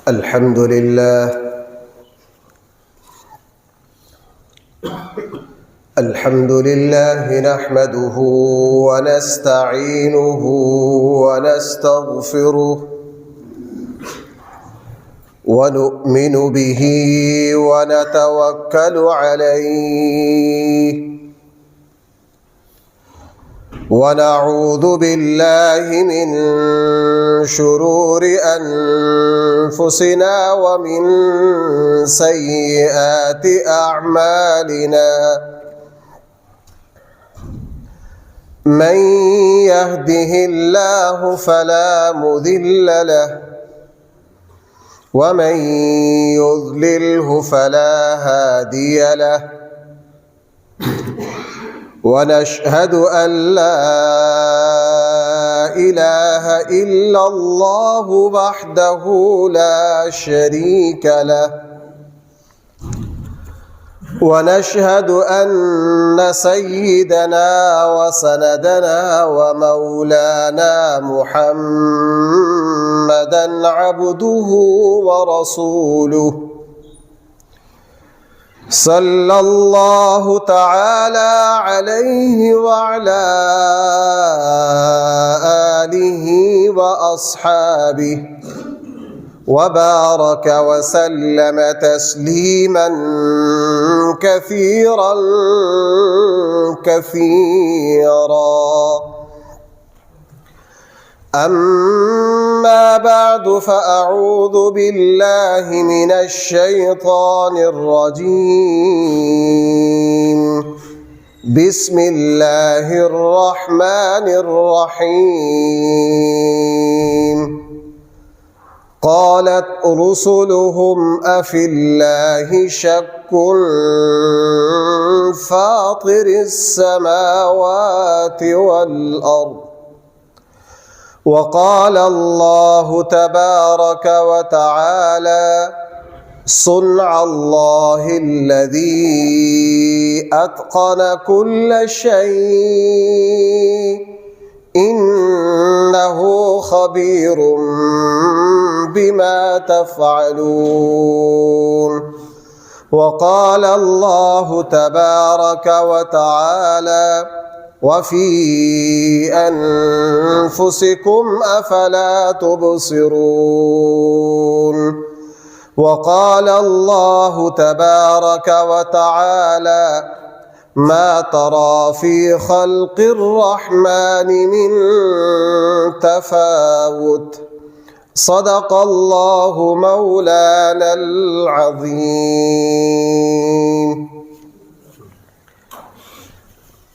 الحمد لله نحمده ونستعينه ونستغفره ونؤمن به ونتوكل عليه ونعوذ بالله من شرور أنفسنا ومن سيئات أعمالنا من يهده الله فلا مضل له ومن يضلله فلا هادي له ونشهد أن لا إله إلا الله وحده لا شريك له ونشهد أن سيدنا وسندنا ومولانا محمدا عبده ورسوله صلى الله تعالى عليه وعلى آله وأصحابه وبارك وسلم تسليما كثيرا أما بعد فأعوذ بالله من الشيطان الرجيم بسم الله الرحمن الرحيم قالت رسلهم أفي الله شك فاطر السماوات والأرض وقال الله تبارك وتعالى صنع الله الذي أتقن كل شيء إنه خبير بما تفعلون وقال الله تبارك وتعالى وفي أنفسكم أفلا تبصرون وقال الله تبارك وتعالى ما ترى في خلق الرحمن من تفاوت صدق الله مولانا العظيم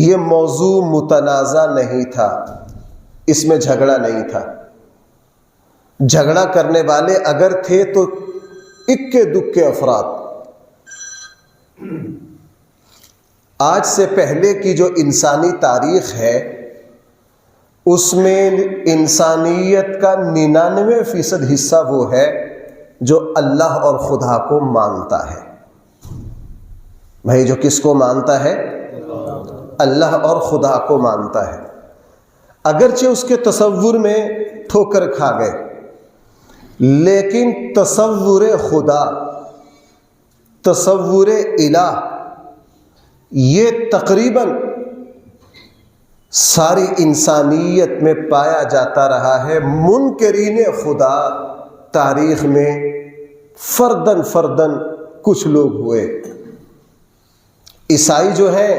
یہ موضوع متنازع نہیں تھا، اس میں جھگڑا نہیں تھا۔ جھگڑا کرنے والے اگر تھے تو اکے دکے افراد۔ آج سے پہلے کی جو انسانی تاریخ ہے اس میں انسانیت کا 99% حصہ وہ ہے جو اللہ اور خدا کو مانتا ہے۔ بھائی جو کس کو مانتا ہے؟ اللہ اور خدا کو مانتا ہے۔ اگرچہ اس کے تصور میں ٹھوکر کھا گئے، لیکن تصور خدا، تصور الہ، یہ تقریباً ساری انسانیت میں پایا جاتا رہا ہے۔ منکرین خدا تاریخ میں فردن فردن کچھ لوگ ہوئے۔ عیسائی جو ہیں،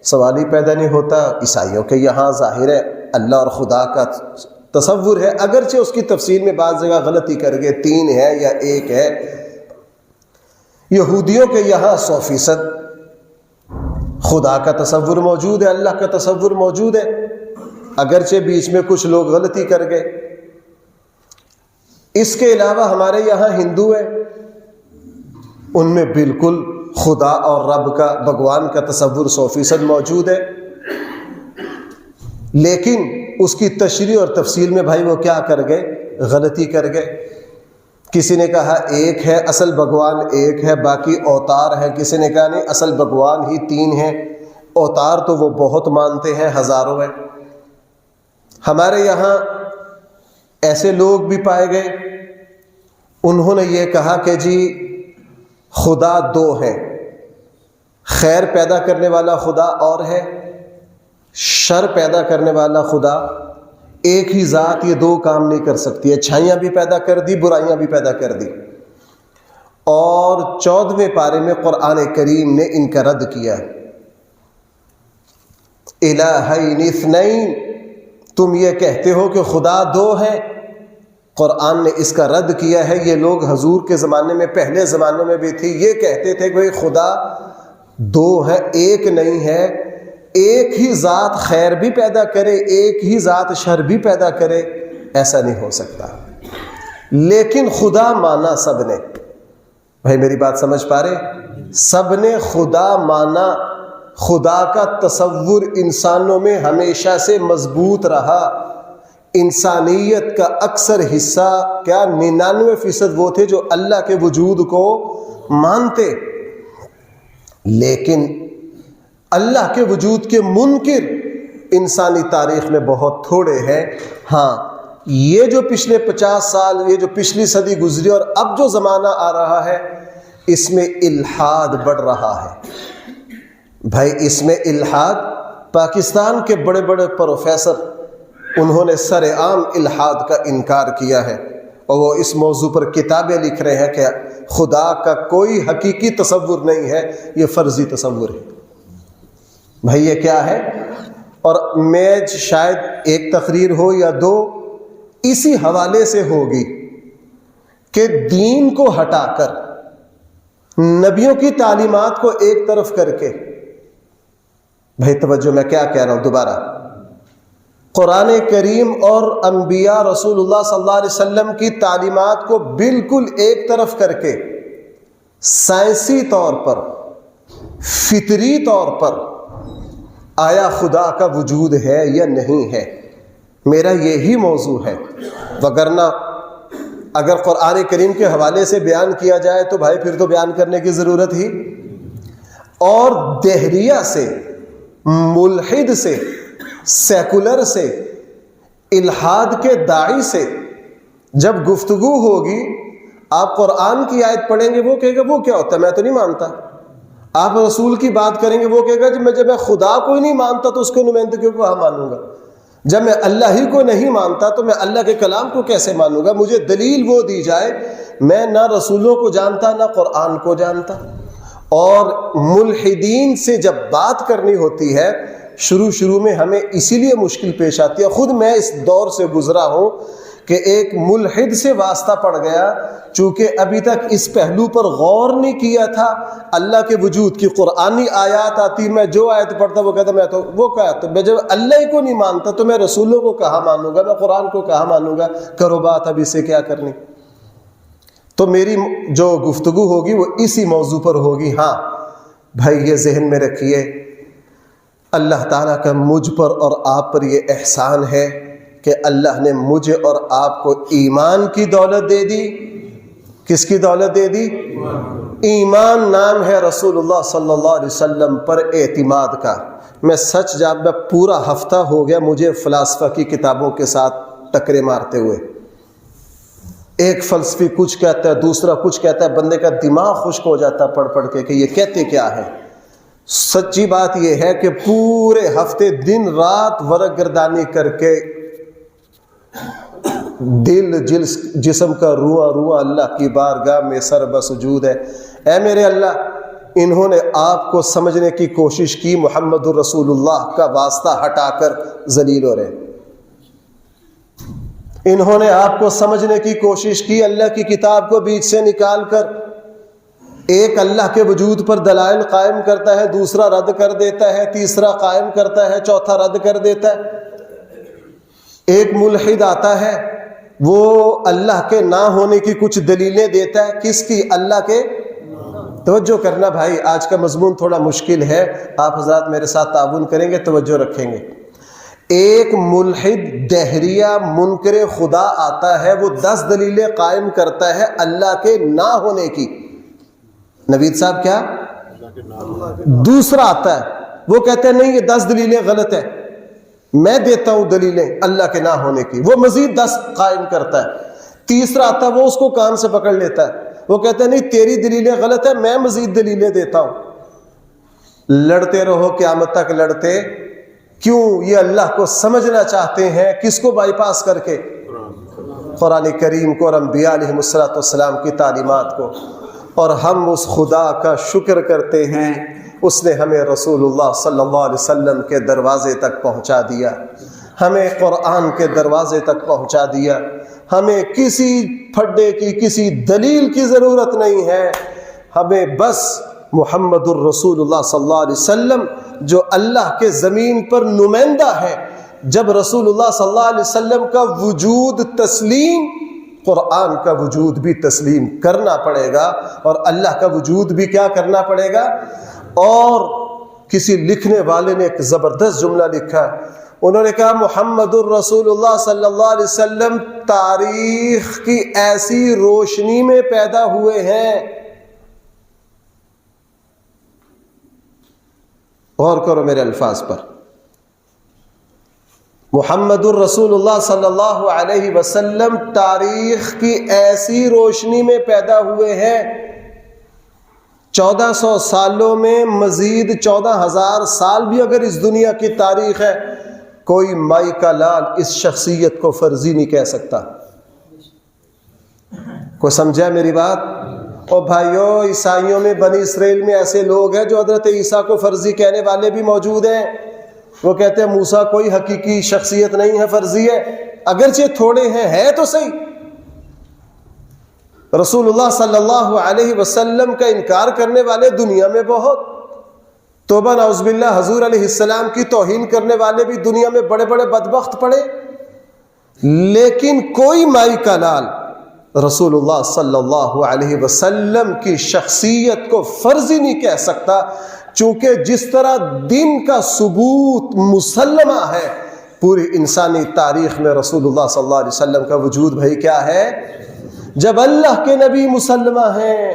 سوال ہی پیدا نہیں ہوتا، عیسائیوں کے یہاں ظاہر ہے اللہ اور خدا کا تصور ہے، اگرچہ اس کی تفسیر میں بعض جگہ غلطی کر گئے، 3 ہے یا 1 ہے۔ یہودیوں کے یہاں 100% خدا کا تصور موجود ہے، اللہ کا تصور موجود ہے، اگرچہ بیچ میں کچھ لوگ غلطی کر گئے۔ اس کے علاوہ ہمارے یہاں ہندو ہیں، ان میں بالکل خدا اور رب کا، بھگوان کا تصور 100% موجود ہے، لیکن اس کی تشریح اور تفصیل میں بھائی وہ کیا کر گئے؟ غلطی کر گئے۔ کسی نے کہا ایک ہے، اصل بھگوان ایک ہے، باقی اوتار ہے۔ کسی نے کہا نہیں، اصل بھگوان ہی 3 ہیں، اوتار تو وہ بہت مانتے ہیں، ہزاروں ہیں۔ ہمارے یہاں ایسے لوگ بھی پائے گئے، انہوں نے یہ کہا کہ جی خدا 2 ہیں، خیر پیدا کرنے والا خدا اور ہے، شر پیدا کرنے والا خدا۔ ایک ہی ذات یہ 2 کام نہیں کر سکتی، اچھائیاں بھی پیدا کر دی، برائیاں بھی پیدا کر دی۔ اور 14ویں پارے میں قرآن کریم نے ان کا رد کیا، الہین اثنین، تم یہ کہتے ہو کہ خدا 2 ہیں۔ قرآن نے اس کا رد کیا ہے۔ یہ لوگ حضور کے زمانے میں، پہلے زمانے میں بھی تھے، یہ کہتے تھے کہ بھئی خدا 2 ہے، ایک نہیں ہے۔ ایک ہی ذات خیر بھی پیدا کرے، ایک ہی ذات شر بھی پیدا کرے، ایسا نہیں ہو سکتا۔ لیکن خدا مانا سب نے۔ بھائی میری بات سمجھ پا رہے؟ سب نے خدا مانا۔ خدا کا تصور انسانوں میں ہمیشہ سے مضبوط رہا۔ انسانیت کا اکثر حصہ کیا 99% وہ تھے جو اللہ کے وجود کو مانتے، لیکن اللہ کے وجود کے منکر انسانی تاریخ میں بہت تھوڑے ہیں۔ ہاں، یہ جو پچھلے 50 سال، یہ جو پچھلی صدی گزری اور اب جو زمانہ آ رہا ہے، اس میں الحاد بڑھ رہا ہے۔ بھائی اس میں الحاد، پاکستان کے بڑے بڑے پروفیسر انہوں نے سر عام الحاد کا انکار کیا ہے، اور وہ اس موضوع پر کتابیں لکھ رہے ہیں کہ خدا کا کوئی حقیقی تصور نہیں ہے، یہ فرضی تصور ہے۔ بھائی یہ کیا ہے؟ اور میں شاید ایک تقریر ہو یا 2 اسی حوالے سے ہوگی کہ دین کو ہٹا کر، نبیوں کی تعلیمات کو ایک طرف کر کے، بھائی توجہ میں کیا کہہ رہا ہوں دوبارہ، قرآن کریم اور انبیاء رسول اللہ صلی اللہ علیہ وسلم کی تعلیمات کو بالکل ایک طرف کر کے، سائنسی طور پر، فطری طور پر آیا خدا کا وجود ہے یا نہیں ہے، میرا یہی موضوع ہے۔ وگرنہ اگر قرآن کریم کے حوالے سے بیان کیا جائے تو بھائی پھر تو بیان کرنے کی ضرورت ہی۔ اور دہریہ سے، ملحد سے، سیکولر سے، الحاد کے داعی سے جب گفتگو ہوگی، آپ قرآن کی آیت پڑھیں گے، وہ کہے گا وہ کیا ہوتا ہے، میں تو نہیں مانتا۔ آپ رسول کی بات کریں گے، وہ کہے گا جب میں خدا کو ہی نہیں مانتا تو اس کے نمائندگی کو کہاں مانوں گا؟ جب میں اللہ ہی کو نہیں مانتا تو میں اللہ کے کلام کو کیسے مانوں گا؟ مجھے دلیل وہ دی جائے۔ میں نہ رسولوں کو جانتا، نہ قرآن کو جانتا۔ اور ملحدین سے جب بات کرنی ہوتی ہے، شروع میں ہمیں اسی لیے مشکل پیش آتی ہے۔ خود میں اس دور سے گزرا ہوں کہ ایک ملحد سے واسطہ پڑ گیا، چونکہ ابھی تک اس پہلو پر غور نہیں کیا تھا۔ اللہ کے وجود کی قرآنی آیات آتی، میں جو آیت پڑھتا وہ کہتا میں تو وہ کہتا، میں جب اللہ ہی کو نہیں مانتا تو میں رسولوں کو کہاں مانوں گا، میں قرآن کو کہاں مانوں گا، کرو بات اب اسے کیا کرنی۔ تو میری جو گفتگو ہوگی وہ اسی موضوع پر ہوگی۔ ہاں بھائی یہ ذہن میں رکھیے، اللہ تعالیٰ کا مجھ پر اور آپ پر یہ احسان ہے کہ اللہ نے مجھے اور آپ کو ایمان کی دولت دے دی۔ کس کی دولت دے دی؟ ایمان نام ہے رسول اللہ صلی اللہ علیہ وسلم پر اعتماد کا۔ میں سچ جب میں پورا ہفتہ ہو گیا مجھے فلاسفہ کی کتابوں کے ساتھ ٹکرے مارتے ہوئے، ایک فلسفی کچھ کہتا ہے، دوسرا کچھ کہتا ہے، بندے کا دماغ خشک ہو جاتا پڑھ پڑھ کے کہ یہ کہتے کیا ہے۔ سچی بات یہ ہے کہ پورے ہفتے دن رات ورق گردانی کر کے دل جسم کا رواں رواں اللہ کی بارگاہ میں سر بسجود ہے۔ اے میرے اللہ، انہوں نے آپ کو سمجھنے کی کوشش کی، محمد الرسول اللہ کا واسطہ ہٹا کر ذلیل ہو رہے۔ انہوں نے آپ کو سمجھنے کی کوشش کی، اللہ کی کتاب کو بیچ سے نکال کر ایک اللہ کے وجود پر دلائل قائم کرتا ہے، دوسرا رد کر دیتا ہے، تیسرا قائم کرتا ہے، چوتھا رد کر دیتا ہے۔ ایک ملحد آتا ہے، وہ اللہ کے نہ ہونے کی کچھ دلیلیں دیتا ہے، کس کی؟ اللہ کے۔ توجہ کرنا بھائی، آج کا مضمون تھوڑا مشکل ہے، آپ حضرات میرے ساتھ تعاون کریں گے، توجہ رکھیں گے۔ ایک ملحد دہریہ منکر خدا آتا ہے، وہ 10 دلیلیں قائم کرتا ہے اللہ کے نہ ہونے کی۔ نوید صاحب کیا؟ دوسرا آتا ہے، وہ کہتے ہیں نہیں یہ 10 دلیلیں غلط ہیں، میں دیتا ہوں دلیلیں اللہ کے نہ ہونے کی، وہ مزید 10 قائم کرتا ہے۔ تیسرا آتا ہے، وہ اس کو کان سے پکڑ لیتا ہے، وہ کہتا ہے نہیں تیری دلیلیں غلط ہیں، میں مزید دلیلیں دیتا ہوں۔ لڑتے رہو قیامت تک لڑتے، کیوں؟ یہ اللہ کو سمجھنا چاہتے ہیں، کس کو بائی پاس کر کے؟ قرآن کریم کو اور انبیاء علیہ السلام کی تعلیمات کو۔ اور ہم اس خدا کا شکر کرتے ہیں، اس نے ہمیں رسول اللہ صلی اللہ علیہ وسلم کے دروازے تک پہنچا دیا، ہمیں قرآن کے دروازے تک پہنچا دیا۔ ہمیں کسی پھڈے کی، کسی دلیل کی ضرورت نہیں ہے، ہمیں بس محمد الرسول اللہ صلی اللہ علیہ وسلم جو اللہ کے زمین پر نمائندہ ہے۔ جب رسول اللہ صلی اللہ علیہ وسلم کا وجود تسلیم، قرآن کا وجود بھی تسلیم کرنا پڑے گا، اور اللہ کا وجود بھی کیا کرنا پڑے گا۔ اور کسی لکھنے والے نے ایک زبردست جملہ لکھا، انہوں نے کہا محمد الرسول اللہ صلی اللہ علیہ وسلم تاریخ کی ایسی روشنی میں پیدا ہوئے ہیں، غور کرو میرے الفاظ پر، محمد الرسول اللہ صلی اللہ علیہ وسلم تاریخ کی ایسی روشنی میں پیدا ہوئے ہیں، 1400 سالوں میں مزید 14,000 سال بھی اگر اس دنیا کی تاریخ ہے، کوئی مائی کا لال اس شخصیت کو فرضی نہیں کہہ سکتا۔ کوئی سمجھا میری بات؟ اور بھائیوں، عیسائیوں میں، بنی اسرائیل میں ایسے لوگ ہیں جو حضرت عیسیٰ کو فرضی کہنے والے بھی موجود ہیں۔ وہ کہتے ہیں موسیٰ کوئی حقیقی شخصیت نہیں ہے، فرضی ہے، اگرچہ تھوڑے ہیں، ہے تو صحیح۔ رسول اللہ صلی اللہ علیہ وسلم کا انکار کرنے والے دنیا میں بہت، توبہ نعوذ باللہ، حضور علیہ السلام کی توہین کرنے والے بھی دنیا میں بڑے بڑے بدبخت پڑے، لیکن کوئی مائی کا لال رسول اللہ صلی اللہ علیہ وسلم کی شخصیت کو فرضی نہیں کہہ سکتا، چونکہ جس طرح دن کا ثبوت مسلمہ ہے، پوری انسانی تاریخ میں رسول اللہ صلی اللہ علیہ وسلم کا وجود بھائی کیا ہے؟ جب اللہ کے نبی مسلمہ ہیں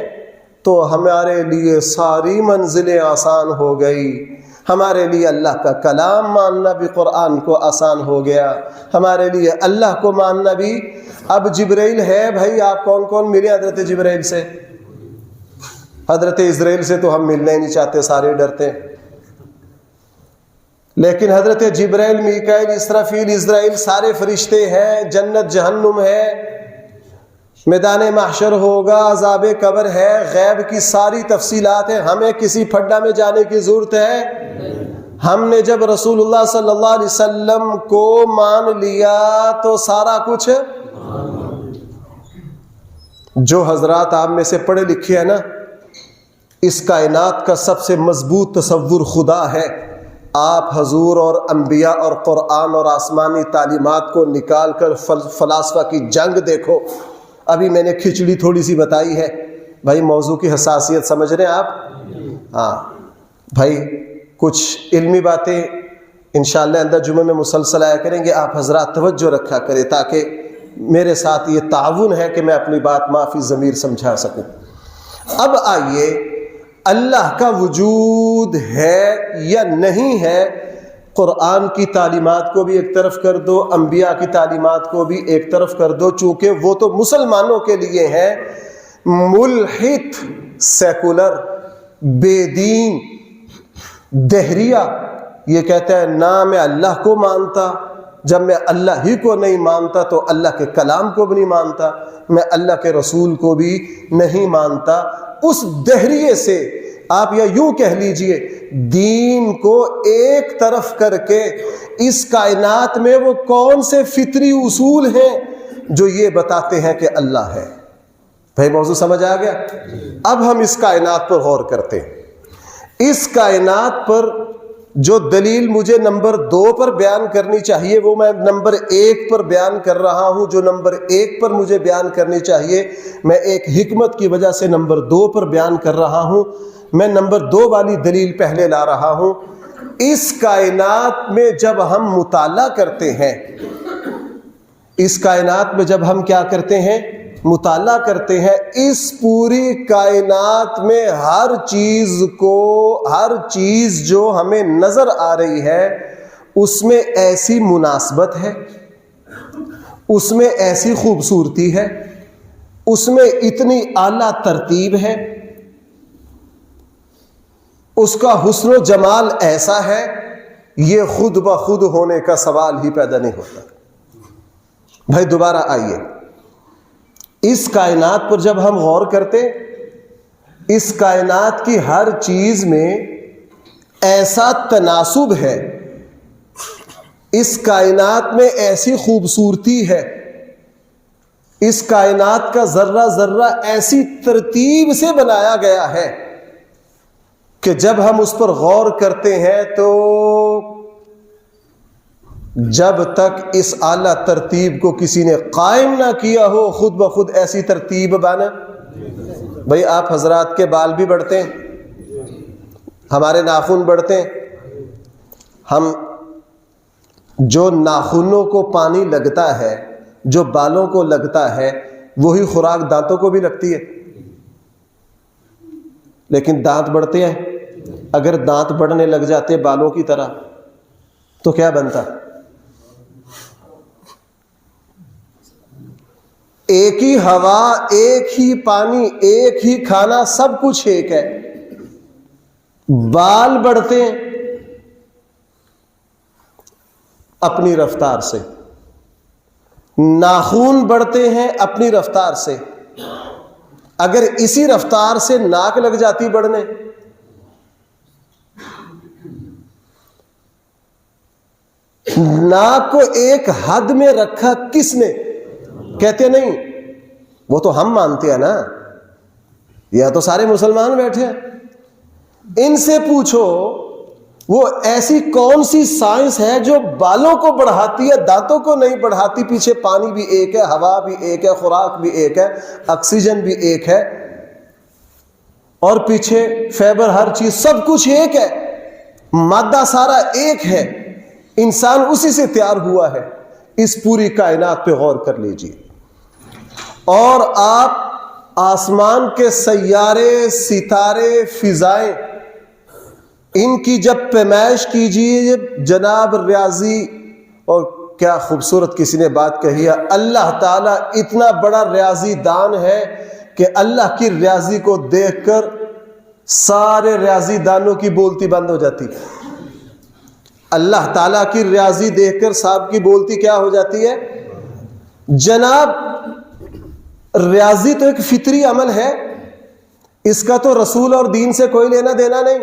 تو ہمارے لیے ساری منزلیں آسان ہو گئی، ہمارے لیے اللہ کا کلام ماننا بھی قرآن کو آسان ہو گیا، ہمارے لیے اللہ کو ماننا بھی۔ اب جبرائیل ہے بھائی، آپ کون کون ملے حضرت جبرائیل سے؟ حضرت اسرائیل سے تو ہم ملنا ہی نہیں چاہتے، سارے ڈرتے ہیں، لیکن حضرت جبرائیل، میکائیل، اسرافیل، اسرائیل سارے فرشتے ہیں، جنت جہنم ہے، میدان محشر ہوگا، عذاب قبر ہے، غیب کی ساری تفصیلات ہیں، ہمیں کسی پھڈا میں جانے کی ضرورت ہے؟ ہم نے جب رسول اللہ صلی اللہ علیہ وسلم کو مان لیا تو سارا کچھ جو حضرات آپ میں سے پڑھے لکھے ہیں نا، اس کائنات کا سب سے مضبوط تصور خدا ہے. آپ حضور اور انبیاء اور قرآن اور آسمانی تعلیمات کو نکال کر فلاسفہ کی جنگ دیکھو. ابھی میں نے کھچڑی تھوڑی سی بتائی ہے بھائی، موضوع کی حساسیت سمجھ رہے ہیں آپ؟ ہاں بھائی، کچھ علمی باتیں انشاءاللہ اندر جمعے میں مسلسل آیا کریں گے. آپ حضرات توجہ رکھا کریں تاکہ میرے ساتھ یہ تعاون ہے کہ میں اپنی بات معافی ضمیر سمجھا سکوں. اب آئیے، اللہ کا وجود ہے یا نہیں ہے، قرآن کی تعلیمات کو بھی ایک طرف کر دو، انبیاء کی تعلیمات کو بھی ایک طرف کر دو، چونکہ وہ تو مسلمانوں کے لیے ہیں. ملحد، سیکولر، بے دین، دہریہ یہ کہتا ہے نہ میں اللہ کو مانتا. جب میں اللہ ہی کو نہیں مانتا تو اللہ کے کلام کو بھی نہیں مانتا، میں اللہ کے رسول کو بھی نہیں مانتا. اس دہریے سے آپ یا یوں کہہ لیجئے دین کو ایک طرف کر کے اس کائنات میں وہ کون سے فطری اصول ہیں جو یہ بتاتے ہیں کہ اللہ ہے. بھائی موضوع سمجھ آ گیا؟ اب ہم اس کائنات پر غور کرتے ہیں. اس کائنات پر جو دلیل مجھے نمبر 2 پر بیان کرنی چاہیے وہ میں نمبر 1 پر بیان کر رہا ہوں. جو نمبر 1 پر مجھے بیان کرنی چاہیے میں ایک حکمت کی وجہ سے نمبر 2 پر بیان کر رہا ہوں. میں نمبر 2 والی دلیل پہلے لا رہا ہوں. اس کائنات میں جب ہم مطالعہ کرتے ہیں، اس کائنات میں جب ہم کیا کرتے ہیں؟ مطالعہ کرتے ہیں. اس پوری کائنات میں ہر چیز جو ہمیں نظر آ رہی ہے اس میں ایسی مناسبت ہے، اس میں ایسی خوبصورتی ہے، اس میں اتنی اعلیٰ ترتیب ہے، اس کا حسن و جمال ایسا ہے، یہ خود بخود ہونے کا سوال ہی پیدا نہیں ہوتا. بھائی دوبارہ آئیے، اس کائنات پر جب ہم غور کرتے، اس کائنات کی ہر چیز میں ایسا تناسب ہے، اس کائنات میں ایسی خوبصورتی ہے، اس کائنات کا ذرہ ذرہ ایسی ترتیب سے بنایا گیا ہے کہ جب ہم اس پر غور کرتے ہیں تو جب تک اس اعلیٰ ترتیب کو کسی نے قائم نہ کیا ہو خود بخود ایسی ترتیب بنا. بھئی آپ حضرات کے بال بھی بڑھتے ہیں، ہمارے ناخن بڑھتے ہیں. ہم جو ناخنوں کو پانی لگتا ہے، جو بالوں کو لگتا ہے، وہی خوراک دانتوں کو بھی لگتی ہے. لیکن دانت بڑھتے ہیں. اگر دانت بڑھنے لگ جاتے بالوں کی طرح تو کیا بنتا؟ ایک ہی ہوا، ایک ہی پانی، ایک ہی کھانا، سب کچھ ایک ہے. بال بڑھتے ہیں اپنی رفتار سے، ناخن بڑھتے ہیں اپنی رفتار سے. اگر اسی رفتار سے ناک لگ جاتی بڑھنے، ناک کو ایک حد میں رکھا کس نے؟ کہتے نہیں، وہ تو ہم مانتے ہیں نا، یہ تو سارے مسلمان بیٹھے ہیں. ان سے پوچھو وہ ایسی کون سی سائنس ہے جو بالوں کو بڑھاتی ہے دانتوں کو نہیں بڑھاتی؟ پیچھے پانی بھی ایک ہے، ہوا بھی ایک ہے، خوراک بھی ایک ہے، آکسیجن بھی ایک ہے، اور پیچھے فائبر، ہر چیز، سب کچھ ایک ہے، مادہ سارا ایک ہے. انسان اسی سے تیار ہوا ہے. اس پوری کائنات پہ غور کر لیجیے اور آپ آسمان کے سیارے، ستارے، فضائیں، ان کی جب پیمائش کیجیے جناب ریاضی، اور کیا خوبصورت کسی نے بات کہی ہے، اللہ تعالیٰ اتنا بڑا ریاضی دان ہے کہ اللہ کی ریاضی کو دیکھ کر سارے ریاضی دانوں کی بولتی بند ہو جاتی. اللہ تعالیٰ کی ریاضی دیکھ کر صاحب کی بولتی کیا ہو جاتی ہے؟ جناب ریاضی تو ایک فطری عمل ہے، اس کا تو رسول اور دین سے کوئی لینا دینا نہیں.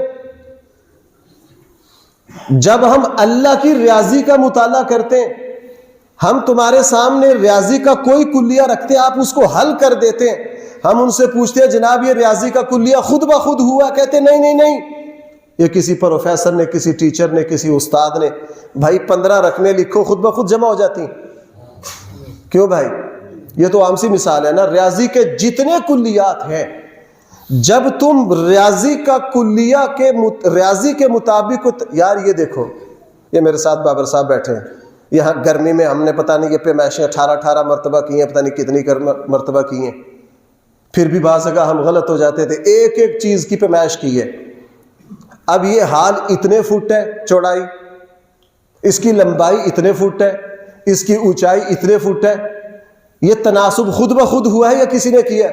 جب ہم اللہ کی ریاضی کا مطالعہ کرتے ہیں، ہم تمہارے سامنے ریاضی کا کوئی کلیہ رکھتے ہیں، آپ اس کو حل کر دیتے ہیں، ہم ان سے پوچھتے ہیں جناب یہ ریاضی کا کلیہ خود بخود ہوا؟ کہتے نہیں نہیں نہیں، یہ کسی پروفیسر نے، کسی ٹیچر نے، کسی استاد نے۔ بھائی 15 رقمیں لکھو خود بخود جمع ہو جاتی ہیں، کیوں بھائی؟ یہ تو عام سی مثال ہے نا۔ ریاضی کے جتنے کلیات ہیں، جب تم ریاضی کا کلیہ ریاضی کے مطابق، یار یہ دیکھو، یہ میرے ساتھ بابر صاحب بیٹھے ہیں، یہاں گرمی میں ہم نے پتہ نہیں یہ پیمائشیں 18 مرتبہ کی ہیں، پتہ نہیں کتنی مرتبہ کی ہیں، پھر بھی بعض جگہ ہم غلط ہو جاتے تھے، ایک ایک چیز کی پیمائش کی ہے۔ اب یہ حال اتنے فٹ ہے چوڑائی، اس کی لمبائی اتنے فٹ ہے، اس کی اونچائی اتنے فٹ ہے، یہ تناسب خود بخود ہوا ہے یا کسی نے کیا؟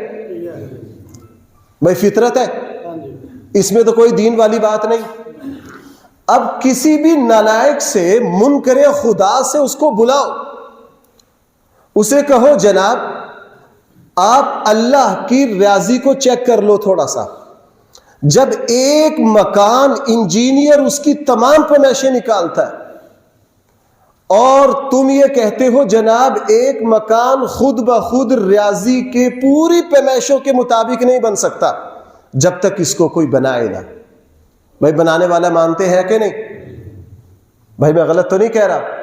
بھائی فطرت ہے، اس میں تو کوئی دین والی بات نہیں۔ اب کسی بھی نالائق سے، منکر خدا سے اس کو بلاؤ، اسے کہو جناب آپ اللہ کی ریاضی کو چیک کر لو تھوڑا سا۔ جب ایک مکان انجینئر اس کی تمام پیمائشیں نکالتا ہے اور تم یہ کہتے ہو جناب ایک مکان خود بخود ریاضی کے پوری پیمائشوں کے مطابق نہیں بن سکتا جب تک اس کو کوئی بنائے نہ۔ بھائی بنانے والا مانتے ہیں کہ نہیں؟ بھائی میں غلط تو نہیں کہہ رہا؟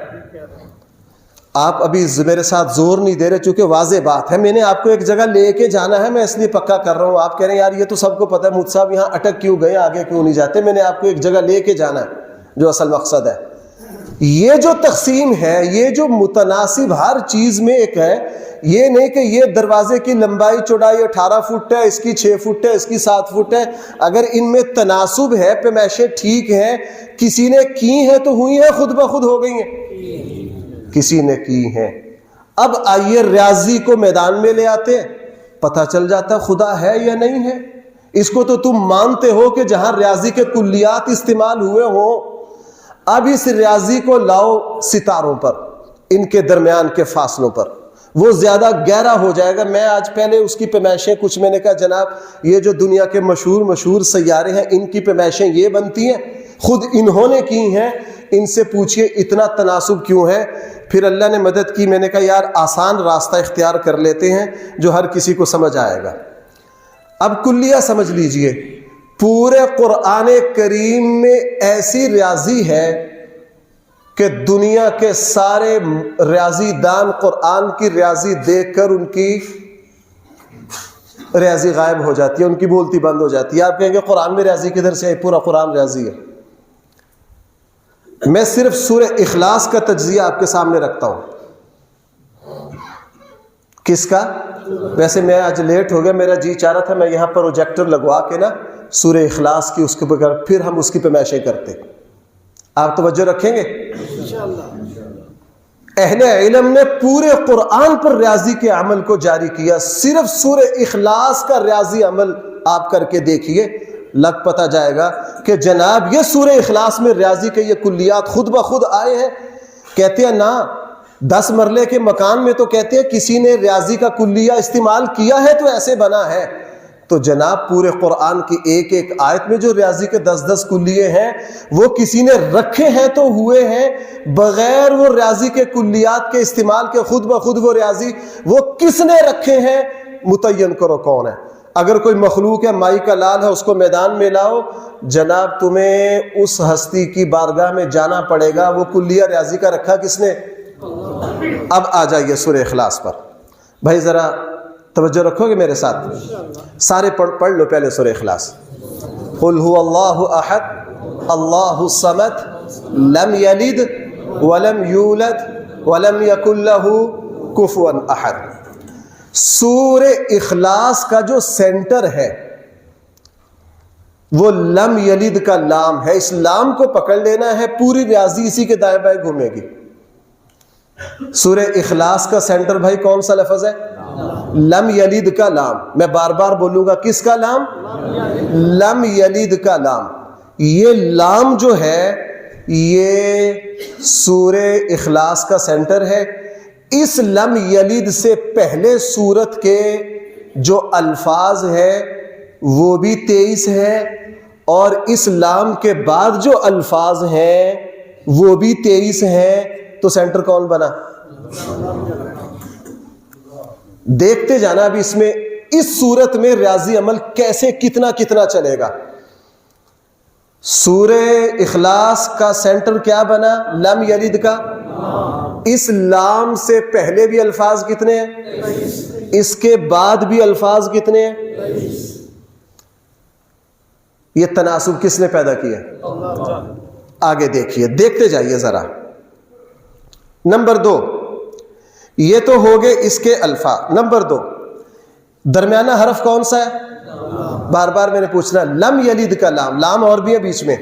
آپ ابھی میرے ساتھ زور نہیں دے رہے، چونکہ واضح بات ہے، میں نے آپ کو ایک جگہ لے کے جانا ہے، میں اس لیے پکا کر رہا ہوں۔ آپ کہہ رہے ہیں یار یہ تو سب کو پتہ ہے، مجھ صاحب یہاں اٹک کیوں گئے، آگے کیوں نہیں جاتے؟ میں نے آپ کو ایک جگہ لے کے جانا ہے، جو اصل مقصد ہے۔ یہ جو تقسیم ہے، یہ جو متناسب ہر چیز میں ایک ہے، یہ نہیں کہ یہ دروازے کی لمبائی چوڑائی 18 فٹ ہے، اس کی 6 فٹ ہے، اس کی 7 فٹ ہے۔ اگر ان میں تناسب ہے، پیمائشیں ٹھیک ہیں، کسی نے کی ہیں تو ہوئی ہیں، خود بخود ہو گئی ہیں، کسی نے کی ہیں۔ اب آئیے ریاضی کو میدان میں لے آتے ہیں، پتہ چل جاتا خدا ہے یا نہیں ہے۔ اس کو تو تم مانتے ہو کہ جہاں ریاضی کے کلیات استعمال ہوئے ہوں۔ اب اس ریاضی کو لاؤ ستاروں پر، ان کے درمیان کے فاصلوں پر، وہ زیادہ گہرا ہو جائے گا۔ میں آج پہلے اس کی پیمائشیں کچھ میں نے کہا جناب یہ جو دنیا کے مشہور سیارے ہیں ان کی پیمائشیں یہ بنتی ہیں، خود انہوں نے کی ہیں، ان سے پوچھئے اتنا تناسب کیوں ہے؟ پھر اللہ نے مدد کی، میں نے کہا یار آسان راستہ اختیار کر لیتے ہیں جو ہر کسی کو سمجھ آئے گا۔ اب کلیہ سمجھ لیجئے، پورے قرآن کریم میں ایسی ریاضی ہے کہ دنیا کے سارے ریاضی دان قرآن کی ریاضی دیکھ کر ان کی ریاضی غائب ہو جاتی ہے، ان کی بولتی بند ہو جاتی ہے۔ آپ کہیں گے قرآن میں ریاضی کدھر سے ہے؟ پورا قرآن ریاضی ہے۔ میں صرف سورہ اخلاص کا تجزیہ آپ کے سامنے رکھتا ہوں۔ کس کا؟ ویسے میں آج لیٹ ہو گیا، میرا جی چاہ رہا تھا میں یہاں پر پروجیکٹر لگوا کے نا سورہ اخلاص کی اس کے بغیر پھر ہم اس کی پیمائشیں کرتے۔ آپ توجہ رکھیں گے؟ اہل علم نے پورے قرآن پر ریاضی کے عمل کو جاری کیا، صرف سورہ اخلاص کا ریاضی عمل آپ کر کے دیکھیے، لگ پتہ جائے گا کہ جناب یہ سورہ اخلاص میں ریاضی کے یہ کلیات خود بخود آئے ہیں۔ کہتے ہیں نا 10 مرلے کے مکان میں تو کہتے ہیں کسی نے ریاضی کا کلیہ استعمال کیا ہے تو ایسے بنا ہے۔ تو جناب پورے قرآن کی ایک ایک آیت میں جو ریاضی کے 10 کلیے ہیں وہ کسی نے رکھے ہیں تو ہوئے ہیں، بغیر وہ ریاضی کے کلیات کے استعمال کے خود بخود وہ ریاضی وہ کس نے رکھے ہیں متعین کرو کون ہے۔ اگر کوئی مخلوق ہے، مائی کا لال ہے، اس کو میدان میں لاؤ، جناب تمہیں اس ہستی کی بارگاہ میں جانا پڑے گا، وہ کلیہ ریاضی کا رکھا کس نے؟ اب آ جائیے سورہ اخلاص پر۔ بھائی ذرا توجہ رکھو گے میرے ساتھ؟ سارے پڑھ لو پہلے سورہ اخلاص۔ قل هو اللہ احد اللہ الصمد لم یلد ولم یولد ولم یکن له کفوا احد۔ سورہ اخلاص کا جو سینٹر ہے وہ لم یلد کا لام ہے، اس لام کو پکڑ لینا ہے، پوری ریاضی اسی کے دائیں بائیں گھومے گی۔ سورہ اخلاص کا سینٹر بھائی کون سا لفظ ہے؟ لم یلد کا لام۔ میں بار بار بولوں گا، کس کا لام؟ لم یلد کا لام۔ یہ لام جو ہے یہ سورہ اخلاص کا سینٹر ہے۔ اس لم یلد سے پہلے سورت کے جو الفاظ ہے وہ بھی 23 ہے، اور اس لام کے بعد جو الفاظ ہیں وہ بھی 23 ہیں۔ تو سینٹر کون بنا؟ دیکھتے جانا۔ اب اس میں اس صورت میں ریاضی عمل کیسے کتنا چلے گا. سورہ اخلاص کا سینٹر کیا بنا؟ لم یلد کا. اس لام سے پہلے بھی الفاظ کتنے ہیں؟ اس کے بعد بھی الفاظ کتنے ہیں؟ یہ تناسب کس نے پیدا کیا؟ آگے دیکھیے، دیکھتے جائیے ذرا. نمبر 2، یہ تو ہو گئے اس کے الفاظ. نمبر 2، درمیانہ حرف کون سا ہے؟ بار بار میں نے پوچھنا. لم یلد کا لام، لام اور بھی ہے بیچ میں.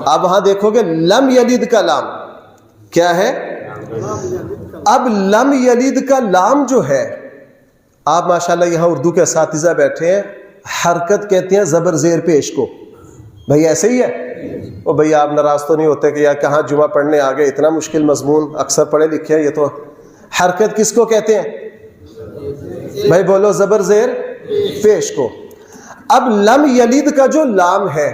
آپ وہاں دیکھو گے لم یلد کا لام کیا ہے؟ اب لم یلد کا لام جو ہے، آپ ماشاءاللہ یہاں اردو کے اساتذہ بیٹھے ہیں، حرکت کہتے ہیں زبر زیر پیش کو. بھائی ایسے ہی ہے؟ او بھئی آپ ناراض تو نہیں ہوتے کہ یار کہاں جمعہ پڑھنے آگے، اتنا مشکل مضمون، اکثر پڑھے لکھے ہیں. یہ تو حرکت کس کو کہتے ہیں؟ بھائی بولو، زبر زیر پیش کو. اب لم یلد کا جو لام ہے،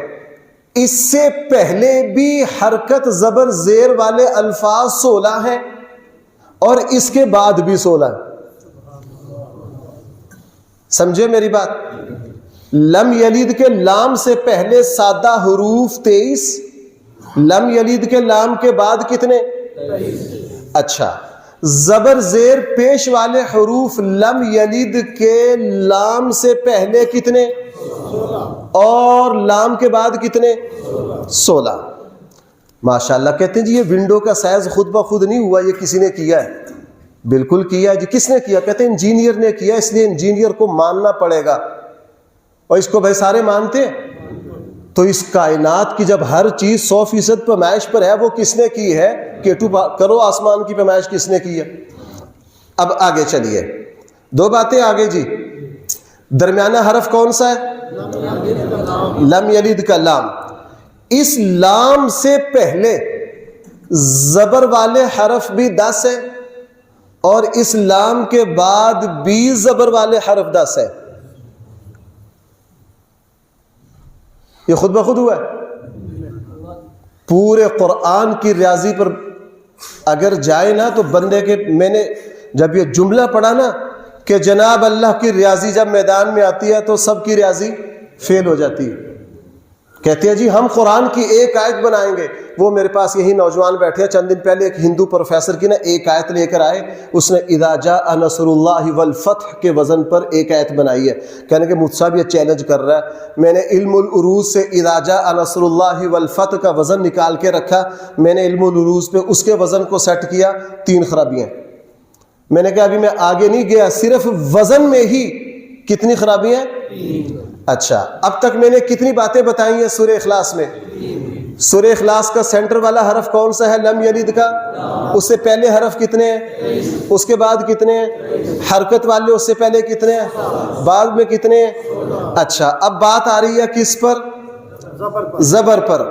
اس سے پہلے بھی حرکت زبر زیر والے الفاظ 16 ہیں اور اس کے بعد بھی 16 ہیں. سمجھے میری بات؟ لم یلد کے لام سے پہلے سادہ حروف 23، لم یلد کے لام کے بعد کتنے؟ اچھا، زبر زیر پیش والے حروف لم یلد کے لام سے پہلے کتنے اور لام کے بعد کتنے؟ 16. ماشاءاللہ. کہتے ہیں جی یہ ونڈو کا سائز خود بخود نہیں ہوا، یہ کسی نے کیا ہے. بالکل کیا جی. کس نے کیا؟ کہتے ہیں انجینئر نے کیا، اس لیے انجینئر کو ماننا پڑے گا. اور اس کو بھائی سارے مانتے ہیں. تو اس کائنات کی جب ہر چیز 100% پیمائش پر ہے، وہ کس نے کی ہے؟ کیٹو کرو آسمان کی پیمائش کس نے کی ہے؟ اب آگے چلیے، 2 باتیں آگے جی. درمیانہ حرف کون سا ہے؟ لم یلد کا لام. اس لام سے پہلے زبر والے حرف بھی 10 ہیں اور اس لام کے بعد بھی زبر والے حرف 10 ہیں. یہ خود بخود ہوا ہے؟ پورے قرآن کی ریاضی پر اگر جائے نا تو بندے کے، میں نے جب یہ جملہ پڑھا نا کہ جناب اللہ کی ریاضی جب میدان میں آتی ہے تو سب کی ریاضی فیل ہو جاتی ہے. کہتے ہیں جی ہم قرآن کی ایک آیت بنائیں گے. وہ میرے پاس یہی نوجوان بیٹھے ہیں، چند دن پہلے ایک ہندو پروفیسر کی نا ایک آیت لے کر آئے، اس نے اذا جاء نصر اللہ والفتح کے وزن پر ایک آیت بنائی ہے. کہنے کہ مجھ صاحب یہ چیلنج کر رہا ہے. میں نے علم العروض سے اذا جاء نصر اللہ والفتح کا وزن نکال کے رکھا، میں نے علم العروض پہ اس کے وزن کو سیٹ کیا، 3 خرابیاں. میں نے کہا ابھی میں آگے نہیں گیا، صرف وزن میں ہی کتنی خرابیاں ہیں؟ اچھا، اب تک میں نے کتنی باتیں بتائی ہیں سورہ اخلاص میں؟ سورہ اخلاص کا سینٹر والا حرف کون سا ہے؟ لم یلد کا. اس سے پہلے حرف کتنے ہیں؟ اس کے بعد کتنے ہیں؟ حرکت والے اس سے پہلے کتنے ہیں؟ بعد میں کتنے ہیں؟ اچھا، اب بات آ رہی ہے کس پر؟ زبر پر.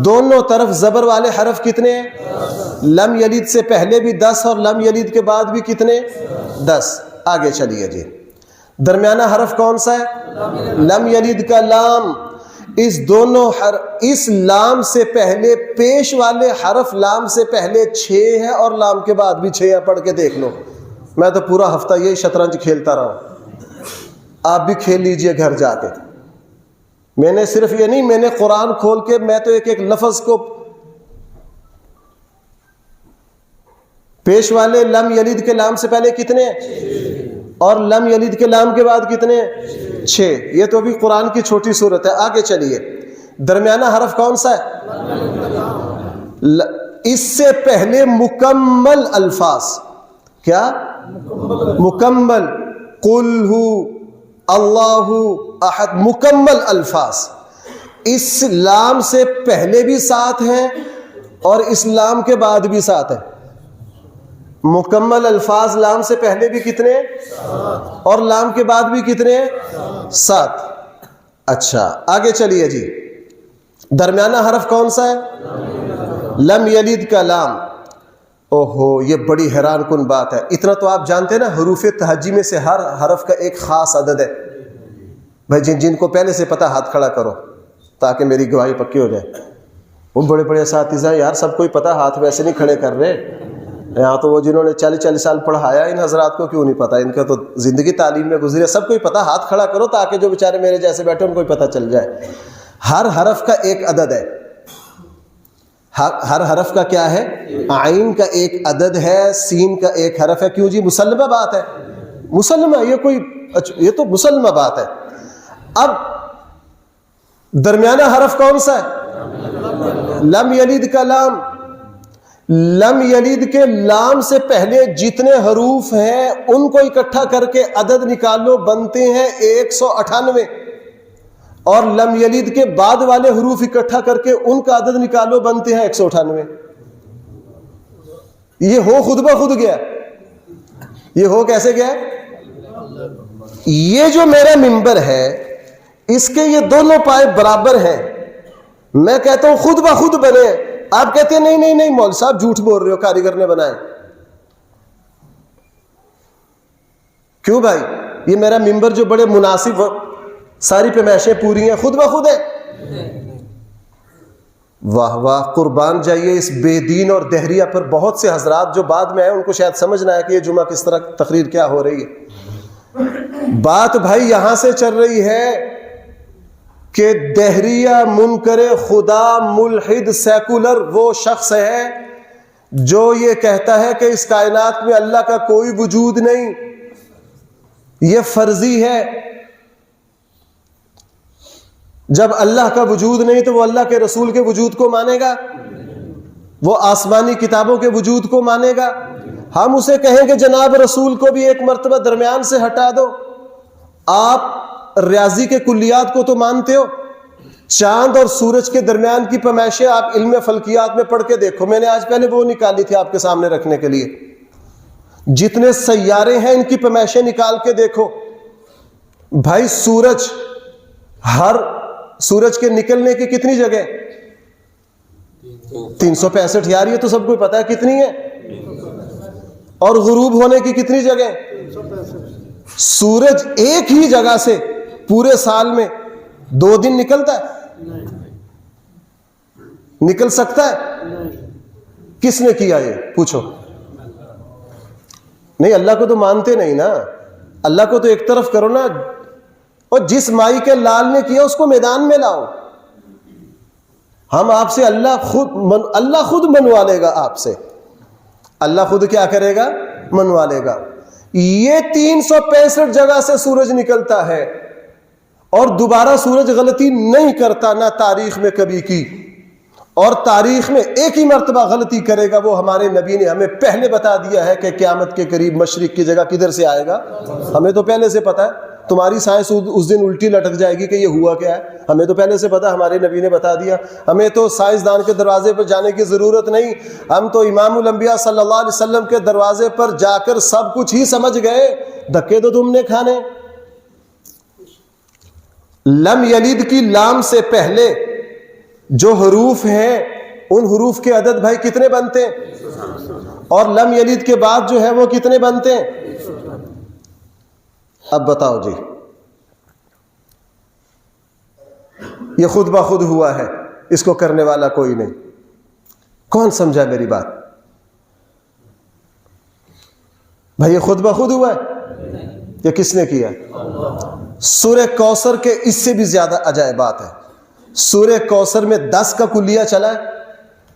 دونوں طرف زبر والے حرف کتنے ہیں؟ لم یلد سے پہلے بھی 10 اور لم یلد کے بعد بھی کتنے؟ 10. آگے چلیے جی. درمیانہ حرف کون سا ہے؟ لم یلد کا لام. اس لام سے پہلے پیش والے حرف لام سے پہلے 6 ہے اور لام کے بعد بھی 6 ہے. پڑھ کے دیکھ لو. میں تو پورا ہفتہ یہی شطرنج کھیلتا رہا ہوں، آپ بھی کھیل لیجئے گھر جا کے. میں نے صرف یہ نہیں، میں نے قرآن کھول کے میں تو ایک ایک لفظ کو، پیش والے لم یلد کے لام سے پہلے کتنے اور لم یلد کے لام کے بعد کتنے؟ 6. یہ تو ابھی قرآن کی چھوٹی صورت ہے. آگے چلیے. درمیانہ حرف کون سا ہے؟ اس سے پہلے مکمل الفاظ. کیا؟ مکمل. قل ہو اللہ احد، مکمل الفاظ. اس لام سے پہلے بھی 7 ہیں اور اس لام کے بعد بھی 7 ہیں. مکمل الفاظ لام سے پہلے بھی کتنے اور لام کے بعد بھی کتنے؟ 7. اچھا، آگے چلیے جی. درمیانہ حرف کون سا ہے؟ لم یلد کا لام. اوہو، یہ بڑی حیران کن بات ہے. اتنا تو آپ جانتے ہیں نا، حروف تہجی میں سے ہر حرف کا ایک خاص عدد ہے. بھائی جن کو پہلے سے پتہ ہاتھ کھڑا کرو تاکہ میری گواہی پکی ہو جائے. وہ بڑے بڑے اساتذہ، یار سب کوئی پتہ، ہاتھ ویسے نہیں کھڑے کر رہے. یہاں تو وہ جنہوں نے 40 سال پڑھایا ان حضرات کو کیوں نہیں پتا؟ ان کا تو زندگی تعلیم میں گزری ہے، سب کو ہی پتا۔ ہاتھ کھڑا کرو تاکہ جو بیچارے میرے جیسے بیٹھے ان کو ہی پتہ چل جائے۔ ہر حرف کا ایک عدد ہے، ہر حرف کا کیا ہے؟ عین کا ایک عدد ہے، سین کا ایک حرف ہے۔ کیوں جی؟ مسلمہ بات ہے، مسلمہ، یہ تو مسلمہ بات ہے۔ اب درمیانہ حرف کون سا ہے؟ لم یلد کا لام۔ لم یلد کے لام سے پہلے جتنے حروف ہیں ان کو اکٹھا کر کے عدد نکالو، بنتے ہیں 198، اور لم یلد کے بعد والے حروف اکٹھا کر کے ان کا عدد نکالو، بنتے ہیں 198۔ یہ ہو خود بخود گیا، یہ ہو کیسے گیا؟ یہ جو میرا منبر ہے اس کے یہ دونوں پائے برابر ہیں، میں کہتا ہوں خود بخود بنے، آپ کہتے ہیں نہیں نہیں مول صاحب جھوٹ بول رہے ہو، کاریگر نے بنائے۔ کیوں بھائی؟ یہ میرا منبر جو بڑے مناسب، ساری پیمائشیں پوری ہیں، خود بخود ہے۔ واہ واہ، قربان جائیے اس بے دین اور دہریہ پر۔ بہت سے حضرات جو بعد میں آئے ان کو شاید سمجھ نہ آیا کہ یہ جمعہ کس طرح تقریر کیا ہو رہی ہے۔ بات بھائی یہاں سے چل رہی ہے کہ دہریہ، منکر خدا، ملحد، سیکولر وہ شخص ہے جو یہ کہتا ہے کہ اس کائنات میں اللہ کا کوئی وجود نہیں، یہ فرضی ہے۔ جب اللہ کا وجود نہیں تو وہ اللہ کے رسول کے وجود کو مانے گا، وہ آسمانی کتابوں کے وجود کو مانے گا۔ ہم اسے کہیں کہ جناب رسول کو بھی ایک مرتبہ درمیان سے ہٹا دو۔ آپ ریاضی کے کلیات کو تو مانتے ہو، چاند اور سورج کے درمیان کی پیمائشیں آپ علم فلکیات میں پڑھ کے دیکھو، میں نے آج پہلے وہ نکالی تھی آپ کے سامنے رکھنے کے لیے۔ جتنے سیارے ہیں ان کی پیمائشیں نکال کے دیکھو بھائی۔ سورج کے نکلنے کی کتنی جگہ؟ 365 یار، یہ تو سب کو پتا ہے کتنی ہے۔ اور غروب ہونے کی کتنی جگہ؟ سورج ایک ہی جگہ سے پورے سال میں 2 دن نکلتا ہے؟ نکل سکتا ہے؟ کس نے کیا یہ پوچھو؟ نہیں، اللہ کو تو مانتے نہیں نا، اللہ کو تو ایک طرف کرو نا، اور جس مائی کے لال نے کیا اس کو میدان میں لاؤ۔ ہم آپ سے اللہ خود منوا لے گا، آپ سے اللہ خود کیا کرے گا؟ منوا لے گا۔ یہ 365 جگہ سے سورج نکلتا ہے اور دوبارہ سورج غلطی نہیں کرتا، نہ تاریخ میں کبھی کی، اور تاریخ میں ایک ہی مرتبہ غلطی کرے گا، وہ ہمارے نبی نے ہمیں پہلے بتا دیا ہے کہ قیامت کے قریب مشرق کی جگہ کدھر سے آئے گا۔ ہمیں تو پہلے سے پتا ہے، تمہاری سائنس اس دن الٹی لٹک جائے گی کہ یہ ہوا کیا ہے، ہمیں تو پہلے سے پتا، ہمارے نبی نے بتا دیا۔ ہمیں تو سائنسدان کے دروازے پر جانے کی ضرورت نہیں، ہم تو امام الانبیاء صلی اللہ علیہ وسلم کے دروازے پر جا کر سب کچھ ہی سمجھ گئے، دھکے تو تم نے کھانے۔ لم یلد کی لام سے پہلے جو حروف ہیں ان حروف کے عدد بھائی کتنے بنتے ہیں؟ اور لم یلد کے بعد جو ہے وہ کتنے بنتے ہیں؟ اب بتاؤ جی، یہ خود بخود ہوا ہے، اس کو کرنے والا کوئی نہیں۔ کون سمجھا میری بات؟ بھائی یہ خود بخود ہوا ہے، یہ کس نے کیا؟ سورہ کوثر کے اس سے بھی زیادہ عجائبات ہیں۔ سورہ کوثر میں 10 کا کلیہ چلا ہے،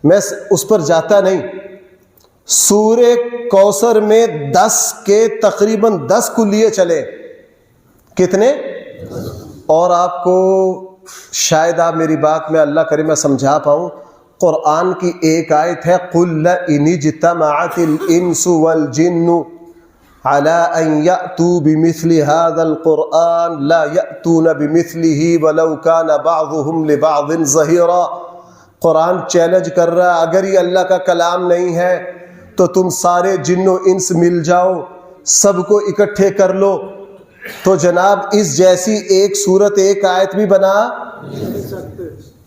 میں اس پر جاتا نہیں۔ سورہ کوثر میں 10 کے تقریباً 10 کلیے چلے۔ کتنے؟ اور آپ کو شاید آپ میری بات میں اللہ کرے میں سمجھا پاؤں، قرآن کی ایک آیت ہے قُلْ إِنِ اجْتَمَعَتِ الْإِنسُ وَالْجِنُّ عَلَىٰ أَن يَأْتُوا بِمِثْلِ هَذَا الْقُرْآنِ لَا يَأْتُونَ بِمِثْلِهِ وَلَوْ كَانَ بَعْضُهُمْ لِبَعْضٍ ظَهِيرًا۔ قرآن چیلنج کر رہا ہے، اگر یہ اللہ کا کلام نہیں ہے تو تم سارے جن و انس مل جاؤ، سب کو اکٹھے کر لو، تو جناب اس جیسی ایک صورت ایک آیت بھی بنا نہیں سکتے۔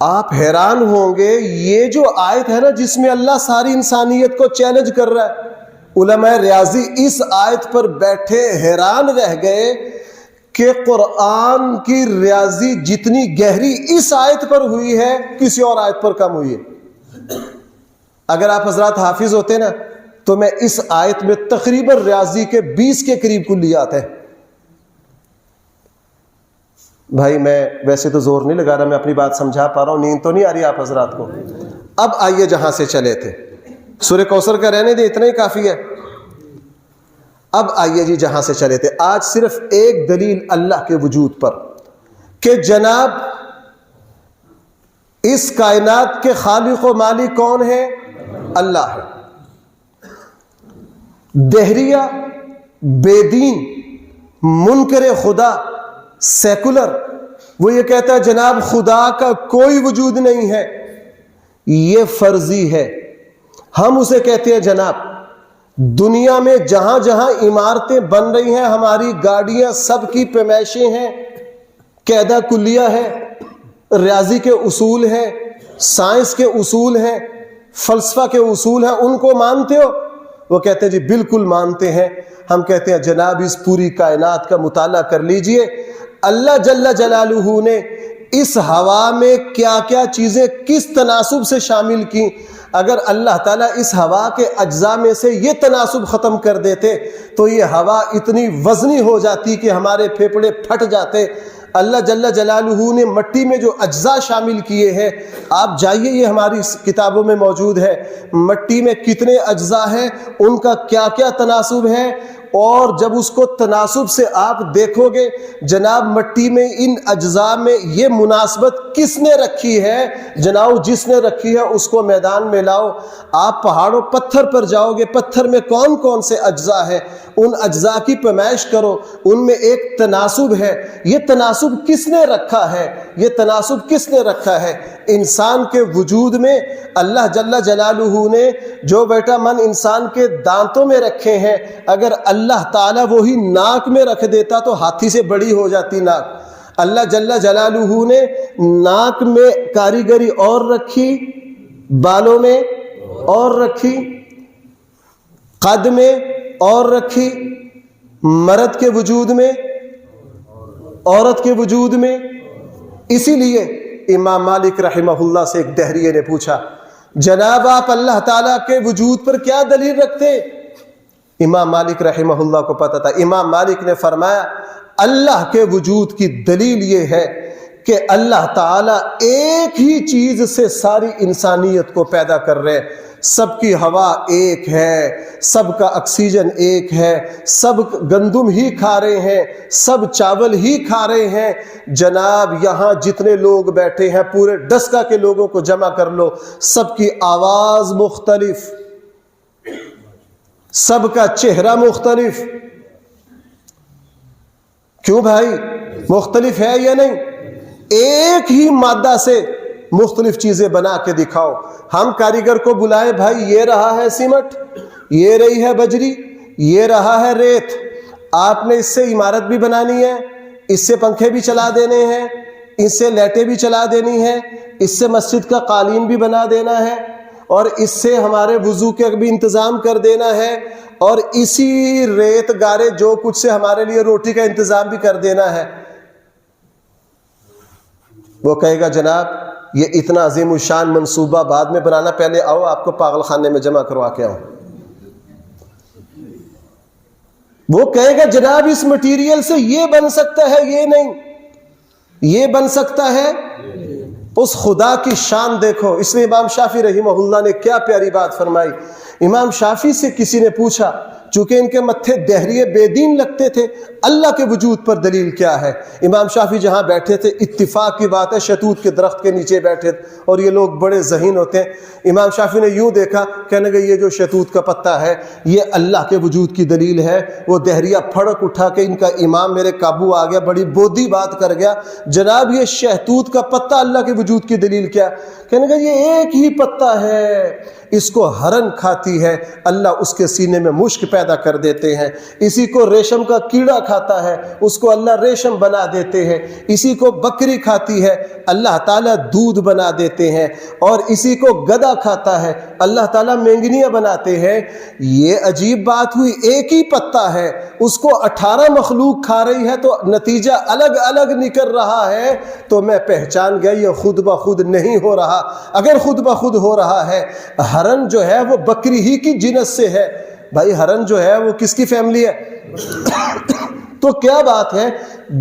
آپ حیران ہوں گے، یہ جو آیت ہے نا جس میں اللہ ساری انسانیت کو چیلنج کر رہا ہے، علماء ریاضی اس آیت پر بیٹھے حیران رہ گئے کہ قرآن کی ریاضی جتنی گہری اس آیت پر ہوئی ہے کسی اور آیت پر کم ہوئی ہے۔ اگر آپ حضرات حافظ ہوتے نا تو میں اس آیت میں تقریباً ریاضی کے 20 کے قریب کلیات ہیں. بھائی میں ویسے تو زور نہیں لگا رہا، میں اپنی بات سمجھا پا رہا ہوں، نیند تو نہیں آ رہی آپ حضرات کو؟ اب آئیے جہاں سے چلے تھے، سورہ کوثر کا رہنے دے، اتنا ہی کافی ہے. اب آئیے جی جہاں سے چلے تھے، آج صرف ایک دلیل اللہ کے وجود پر کہ جناب اس کائنات کے خالق و مالک کون ہے؟ اللہ ہے. دہریہ، بے دین، منکر خدا، سیکولر، وہ یہ کہتا ہے جناب خدا کا کوئی وجود نہیں ہے، یہ فرضی ہے. ہم اسے کہتے ہیں جناب دنیا میں جہاں جہاں عمارتیں بن رہی ہیں، ہماری گاڑیاں سب کی پیمائشیں ہیں، قاعدہ کلیہ ہے، ریاضی کے اصول ہیں، سائنس کے اصول ہیں، فلسفہ کے اصول ہیں، ان کو مانتے ہو؟ وہ کہتے ہیں جی بالکل مانتے ہیں. ہم کہتے ہیں جناب اس پوری کائنات کا مطالعہ کر لیجئے، اللہ جل جلالہ نے اس ہوا میں کیا کیا چیزیں کس تناسب سے شامل کی. اگر اللہ تعالیٰ اس ہوا کے اجزاء میں سے یہ تناسب ختم کر دیتے تو یہ ہوا اتنی وزنی ہو جاتی کہ ہمارے پھیپھڑے پھٹ جاتے. اللہ جل جلالہ نے مٹی میں جو اجزاء شامل کیے ہیں، آپ جائیے یہ ہماری کتابوں میں موجود ہے، مٹی میں کتنے اجزاء ہیں، ان کا کیا کیا تناسب ہے. اور جب اس کو تناسب سے آپ دیکھو گے جناب مٹی میں ان اجزاء میں یہ مناسبت کس نے رکھی ہے، جناب جس نے رکھی ہے اس کو میدان میں لاؤ. آپ پہاڑوں پتھر پر جاؤ گے، پتھر میں کون کون سے اجزاء ہیں، ان اجزاء کی پیمائش کرو، ان میں ایک تناسب ہے. یہ تناسب کس نے رکھا ہے؟ یہ تناسب کس نے رکھا ہے؟ انسان کے وجود میں اللہ جل جلالہ نے جو بیٹا من انسان کے دانتوں میں رکھے ہیں، اگر اللہ تعالیٰ وہی ناک میں رکھ دیتا تو ہاتھی سے بڑی ہو جاتی ناک. اللہ جل جلالہ نے ناک میں کاریگری اور رکھی، بالوں میں اور رکھی، قد میں اور رکھی، مرد کے وجود میں، عورت کے وجود میں. اسی لیے امام مالک رحمہ اللہ سے ایک دہریے نے پوچھا جناب آپ اللہ تعالیٰ کے وجود پر کیا دلیل رکھتے؟ امام مالک رحمہ اللہ کو پتہ تھا. امام مالک نے فرمایا اللہ کے وجود کی دلیل یہ ہے کہ اللہ تعالیٰ ایک ہی چیز سے ساری انسانیت کو پیدا کر رہے ہیں. سب کی ہوا ایک ہے، سب کا آکسیجن ایک ہے، سب گندم ہی کھا رہے ہیں، سب چاول ہی کھا رہے ہیں. جناب یہاں جتنے لوگ بیٹھے ہیں پورے ڈسکا کے لوگوں کو جمع کر لو، سب کی آواز مختلف، سب کا چہرہ مختلف. کیوں بھائی مختلف ہے یا نہیں؟ ایک ہی مادہ سے مختلف چیزیں بنا کے دکھاؤ. ہم کاریگر کو بلائے بھائی یہ رہا ہے سیمنٹ، یہ رہی ہے بجری، یہ رہا ہے ریت، آپ نے اس سے عمارت بھی بنانی ہے، اس سے پنکھے بھی چلا دینے ہیں، اس سے لائٹیں بھی چلا دینی ہے، اس سے مسجد کا قالین بھی بنا دینا ہے، اور اس سے ہمارے وضو کے بھی انتظام کر دینا ہے، اور اسی ریت گارے جو کچھ سے ہمارے لیے روٹی کا انتظام بھی کر دینا ہے. وہ کہے گا جناب یہ اتنا عظیم الشان منصوبہ بعد میں بنانا، پہلے آؤ آپ کو پاگل خانے میں جمع کروا کے آؤ. وہ کہے گا جناب اس مٹیریل سے یہ بن سکتا ہے، یہ نہیں، یہ بن سکتا ہے. اس خدا کی شان دیکھو. اس لیے امام شافعی رحمہ اللہ نے کیا پیاری بات فرمائی. امام شافعی سے کسی نے پوچھا، چونکہ ان کے متھے دہریے بے دین لگتے تھے، اللہ کے وجود پر دلیل کیا ہے؟ امام شافعی جہاں بیٹھے تھے اتفاق کی بات ہے شہتوت کے درخت کے نیچے بیٹھے، اور یہ لوگ بڑے ذہین ہوتے ہیں. امام شافعی نے یوں دیکھا، کہنے لگے یہ جو شہتوت کا پتا ہے یہ اللہ کے وجود کی دلیل ہے. وہ دہریہ پھڑک اٹھا کہ ان کا امام میرے قابو آ گیا، بڑی بودی بات کر گیا. جناب یہ شہتوت کا پتا اللہ کے وجود کی دلیل کیا؟ کہنے لگے یہ ایک ہی پتا ہے، اس کو ہرن کھاتی ہے، اللہ اس کے سینے میں مشک پیدا پیدا کر دیتے ہیں، اسی کو ریشم کا کیڑا کھاتا ہے اس کو اللہ ریشم بنا دیتے ہیں، اسی کو بکری کھاتی ہے اللہ تعالیٰ دودھ بنا دیتے ہیں، اور اسی کو گدھا کھاتا ہے اللہ تعالیٰ مینگنیاں بناتے ہیں۔ یہ عجیب بات ہوئی، ایک ہی پتا ہے اس کو 18 مخلوق کھا رہی ہے تو نتیجہ الگ الگ نکل رہا ہے، تو میں پہچان گیا یہ خود بخود نہیں ہو رہا۔ اگر خود بخود ہو رہا ہے، ہرن جو ہے وہ بکری ہی کی جنس سے ہے، بھائی ہرن جو ہے وہ کس کی فیملی ہے؟ تو کیا بات ہے،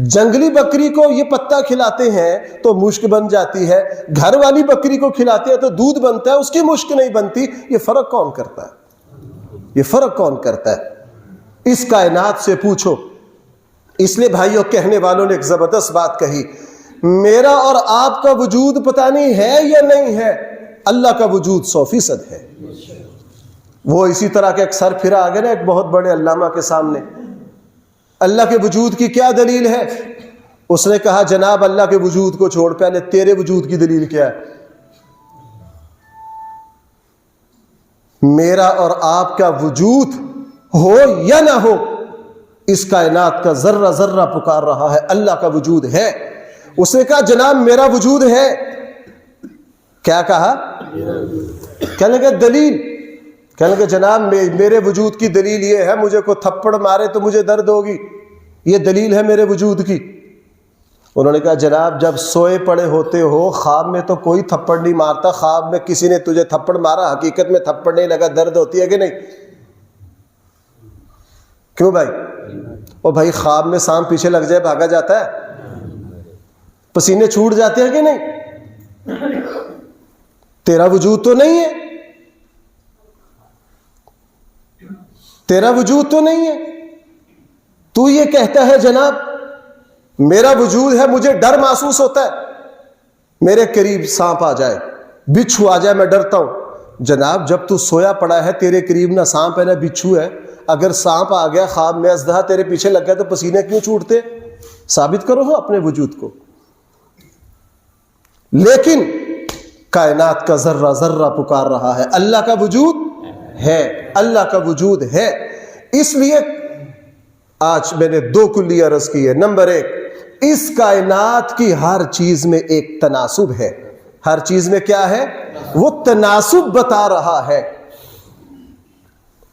جنگلی بکری کو یہ پتا کھلاتے ہیں تو مشک بن جاتی ہے، گھر والی بکری کو کھلاتے ہیں تو دودھ بنتا ہے، اس کی مشک نہیں بنتی۔ یہ فرق کون کرتا ہے؟ یہ فرق کون کرتا ہے؟ اس کائنات سے پوچھو۔ اس لیے بھائیوں، کہنے والوں نے ایک زبردست بات کہی، میرا اور آپ کا وجود پتہ نہیں ہے یا نہیں ہے، اللہ کا وجود 100% ہے۔ وہ اسی طرح کے ایک سر پھرا آگے نا ایک بہت بڑے علامہ کے سامنے، اللہ کے وجود کی کیا دلیل ہے؟ اس نے کہا جناب اللہ کے وجود کو چھوڑ، پہلے تیرے وجود کی دلیل کیا ہے؟ میرا اور آپ کا وجود ہو یا نہ ہو، اس کائنات کا ذرہ ذرہ پکار رہا ہے اللہ کا وجود ہے۔ اس نے کہا جناب میرا وجود ہے، کیا کہا؟ کہنے لگا دلیل، کہنے لگا جناب میرے وجود کی دلیل یہ ہے، مجھے کوئی تھپڑ مارے تو مجھے درد ہوگی، یہ دلیل ہے میرے وجود کی۔ انہوں نے کہا جناب جب سوئے پڑے ہوتے ہو خواب میں تو کوئی تھپڑ نہیں مارتا، خواب میں کسی نے تجھے تھپڑ مارا، حقیقت میں تھپڑ نہیں لگا، درد ہوتی ہے کہ نہیں؟ کیوں بھائی؟ اور بھائی خواب میں سانپ پیچھے لگ جائے بھاگا جاتا ہے؟ پسینے چھوٹ جاتے ہیں کہ نہیں؟ تیرا وجود تو نہیں ہے، تیرا وجود تو نہیں ہے، تو یہ کہتا ہے جناب میرا وجود ہے، مجھے ڈر محسوس ہوتا ہے، میرے قریب سانپ آ جائے، بچھو آ جائے میں ڈرتا ہوں۔ جناب جب تو سویا پڑا ہے تیرے قریب نہ سانپ ہے نہ بچھو ہے، اگر سانپ آ گیا خواب میں اژدہا تیرے پیچھے لگ گیا تو پسینے کیوں چھوٹتے؟ ثابت کرو ہو اپنے وجود کو۔ لیکن کائنات کا ذرہ ذرہ پکار رہا ہے اللہ کا وجود ہے، اللہ کا وجود ہے۔ اس لیے آج میں نے 2 کلی عرض کی ہے۔ نمبر 1، اس کائنات کی ہر چیز میں ایک تناسب ہے، ہر چیز میں کیا ہے؟ وہ تناسب بتا رہا ہے۔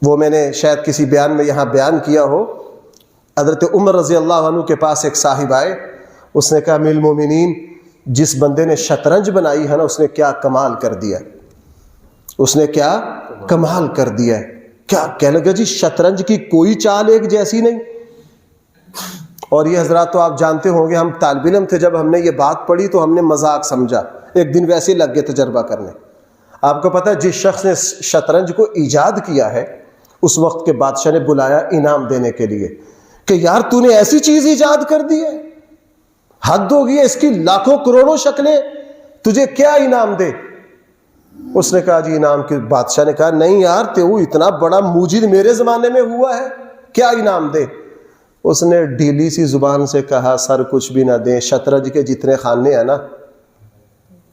وہ میں نے شاید کسی بیان میں یہاں بیان کیا ہو، حضرت عمر رضی اللہ عنہ کے پاس ایک صاحب آئے، اس نے کہا امیر المومنین جس بندے نے شطرنج بنائی ہے نا اس نے کیا کمال کر دیا، اس نے کیا کمال کر دیا ہے۔ کیا کہنے لگا جی شطرنج کی کوئی چال ایک جیسی نہیں۔ اور یہ حضرات تو آپ جانتے ہوں گے، ہم طالب علم تھے جب ہم نے یہ بات پڑھی تو ہم نے مذاق سمجھا، ایک دن ویسے لگ گئے تجربہ کرنے۔ آپ کو پتہ ہے جس شخص نے شطرنج کو ایجاد کیا ہے اس وقت کے بادشاہ نے بلایا انعام دینے کے لیے کہ یار تو نے ایسی چیز ایجاد کر دی ہے، حد ہو گئی ہے، اس کی لاکھوں کروڑوں شکلیں، تجھے کیا انعام دے؟ اس نے کہا جی انعام کے بادشاہ نے کہا نہیں یار تو اتنا بڑا موجد میرے زمانے میں ہوا ہے، کیا انعام دے؟ اس نے ڈھیلی سی زبان سے کہا سر کچھ بھی نہ دیں، شطرنج کے جتنے خانے ہیں نا،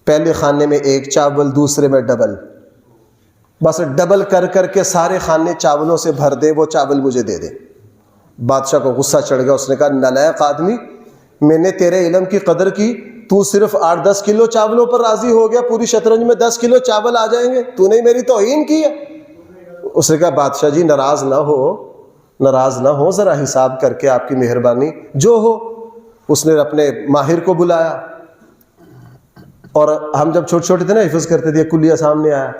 پہلے خانے میں 1 چاول، دوسرے میں ڈبل، بس ڈبل کر کر کے سارے خانے چاولوں سے بھر دے، وہ چاول مجھے دے دے۔ بادشاہ کو غصہ چڑھ گیا، اس نے کہا نالائق آدمی، میں نے تیرے علم کی قدر کی، تو صرف 8-10 کلو چاولوں پر راضی ہو گیا، پوری شطرنج میں 10 کلو چاول آ جائیں گے، تو نے میری توہین کی ہے۔ اس نے کہا بادشاہ جی ناراض نہ ہو، ذرا حساب کر کے آپ کی مہربانی جو ہو۔ اس نے اپنے ماہر کو بلایا، اور ہم جب چھوٹے چھوٹے تھے نا حفظ کرتے تھے، کلیہ سامنے آیا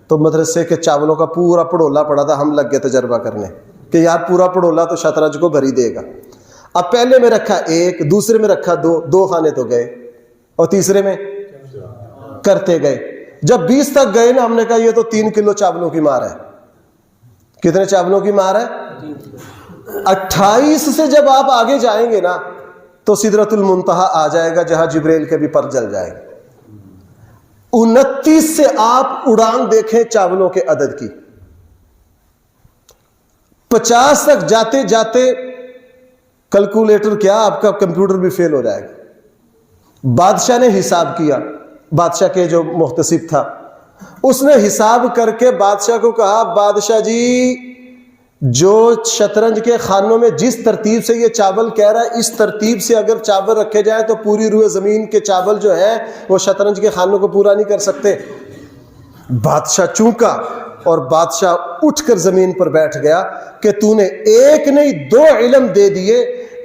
تو مدرسے کے چاولوں کا پورا پڑولا پڑا تھا، ہم لگ گئے تجربہ کرنے کہ یار پورا پڑولا تو شطرنج کو بھر ہی دے گا۔ اب پہلے میں رکھا 1، دوسرے میں رکھا 2 خانے تو گئے، اور تیسرے میں کرتے گئے، جب 20 تک گئے نا ہم نے کہا یہ تو 3 کلو چاولوں کی مار ہے۔ کتنے چاولوں کی مار ہے؟ 28 سے جب آپ آگے جائیں گے نا تو سدرۃ المنتہا آ جائے گا جہاں جبریل کے بھی پر جل جائے گا۔ 29 سے آپ اڑان دیکھیں چاولوں کے عدد کی، 50 تک جاتے جاتے کیلکولیٹر کیا آپ کا کمپیوٹر بھی فیل ہو جائے گا۔ بادشاہ نے حساب کیا، بادشاہ کے جو محتسب تھا اس نے حساب کر کے بادشاہ کو کہا بادشاہ جی جو شطرنج کے خانوں میں جس ترتیب سے یہ چاول کہہ رہا ہے، اس ترتیب سے اگر چاول رکھے جائیں تو پوری روئے زمین کے چاول جو ہیں وہ شطرنج کے خانوں کو پورا نہیں کر سکتے۔ بادشاہ چونکا اور بادشاہ اٹھ کر زمین پر بیٹھ گیا کہ تو نے ایک نہیں دو علم دے دیے،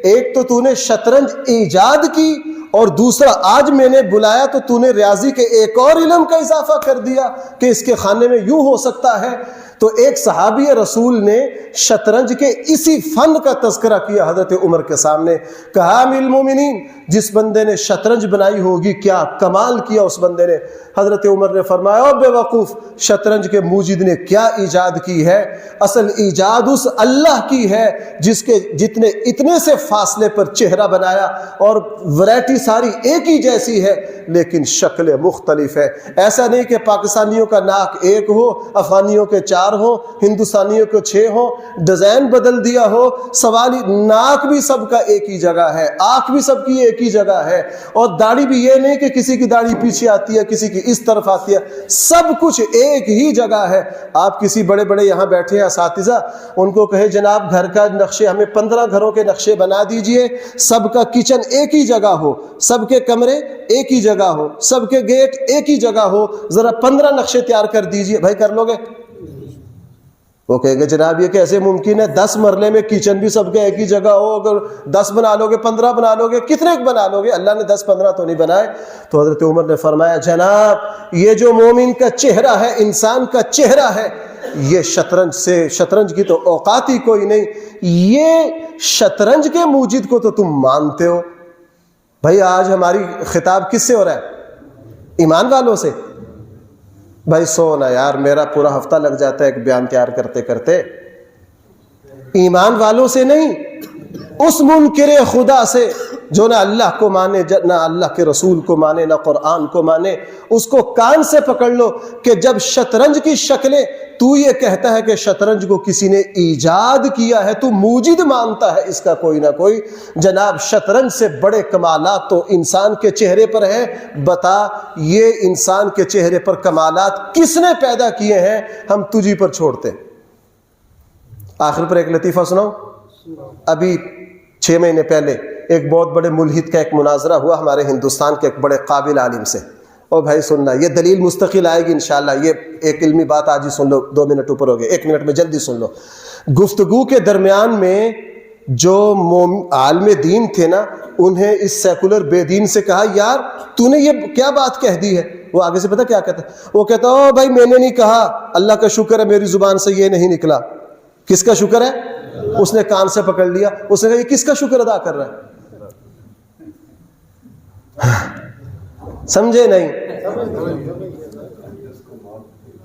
ایک تو نے شطرنج ایجاد کی، اور دوسرا آج میں نے بلایا تو نے ریاضی کے ایک اور علم کا اضافہ کر دیا کہ اس کے خانے میں یوں ہو سکتا ہے۔ تو ایک صحابی رسول نے شطرنج کے اسی فن کا تذکرہ کیا حضرت عمر کے سامنے، کہا امیر المومنین جس بندے نے شطرنج بنائی ہوگی کیا کمال کیا اس بندے نے۔ حضرت عمر نے فرمایا او بے وقوف، شطرنج کے موجد نے کیا ایجاد کی ہے؟ اصل ایجاد اس اللہ کی ہے جس کے جتنے اتنے سے فاصلے پر چہرہ بنایا، اور ورائٹی ساری ایک ہی جیسی ہے لیکن شکل مختلف ہے۔ ایسا نہیں کہ پاکستانیوں کا ناک ایک ہو، افغانیوں کے 4 ہو، ہندوستانیوں کو 6 ہو، ڈیزائن بدل دیا ہو، سوالی ناک بھی سب کا ایک ہی جگہ ہے، آنکھ بھی سب کی ایک ہی جگہ ہے، اور داڑھی بھی یہ نہیں کہ کسی کی داڑھی پیچھے آتی ہے کسی کی اس طرف آتی ہے، سب کچھ ایک ہی جگہ ہے۔ آپ کسی بڑے بڑے یہاں بیٹھے ہیں اساتذہ، ان کو کہے جناب گھر کا نقشے ہمیں 15 گھروں کے نقشے بنا دیجئے، سب کا کچن ایک ہی جگہ ہو، سب کے کمرے ایک ہی جگہ ہو، سب کے گیٹ ایک ہی جگہ ہو، ذرا 15 نقشے تیار کر دیجئے، بھائی کر لو گے؟ وہ کہے گے جناب یہ کیسے ممکن ہے، 10 مرلے میں کچن بھی سب کے ایک ہی جگہ ہو، اگر 10 بنا لو گے 15 بنا لو گے، کتنے بنا لو گے؟ اللہ نے 10-15 تو نہیں بنائے۔ تو حضرت عمر نے فرمایا جناب یہ جو مومن کا چہرہ ہے، انسان کا چہرہ ہے، یہ شطرنج کی تو اوقات ہی کوئی نہیں، یہ شطرنج کے موجد کو تو تم مانتے ہو۔ بھائی آج ہماری خطاب کس سے ہو رہا ہے؟ ایمان والوں سے۔ بھائی سونا یار، میرا پورا ہفتہ لگ جاتا ہے ایک بیان تیار کرتے کرتے۔ ایمان والوں سے نہیں، اس منکر خدا سے جو نہ اللہ کو مانے، نہ اللہ کے رسول کو مانے، نہ قرآن کو مانے، اس کو کان سے پکڑ لو کہ جب شطرنج کی شکلیں تو یہ کہتا ہے کہ شطرنج کو کسی نے ایجاد کیا ہے، تو موجد مانتا ہے اس کا کوئی نہ کوئی۔ جناب شطرنج سے بڑے کمالات تو انسان کے چہرے پر ہیں، بتا یہ انسان کے چہرے پر کمالات کس نے پیدا کیے ہیں؟ ہم تجھی پر چھوڑتے۔ آخر پر ایک لطیفہ سناؤں۔ ابھی 6 مہینے پہلے ایک بہت بڑے ملحد کا ایک مناظرہ ہوا ہمارے ہندوستان کے ایک بڑے قابل عالم سے۔ اور بھائی سننا، یہ دلیل مستقل آئے گی انشاءاللہ، یہ ایک علمی بات آج ہی سن لو، 2 منٹ اوپر ہو گئے، 1 منٹ میں جلدی سن لو۔ گفتگو کے درمیان میں جو عالم دین تھے نا، انہیں اس سیکولر بے دین سے کہا یار تو نے یہ کیا بات کہہ دی ہے؟ وہ آگے سے پتہ کیا کہتا ہے؟ وہ کہتا او بھائی میں نے نہیں کہا، اللہ کا شکر ہے میری زبان سے یہ نہیں نکلا۔ کس کا شکر ہے؟ اس نے کان سے پکڑ لیا، اس نے کہا یہ کس کا شکر ادا کر رہا ہے؟ سمجھے نہیں؟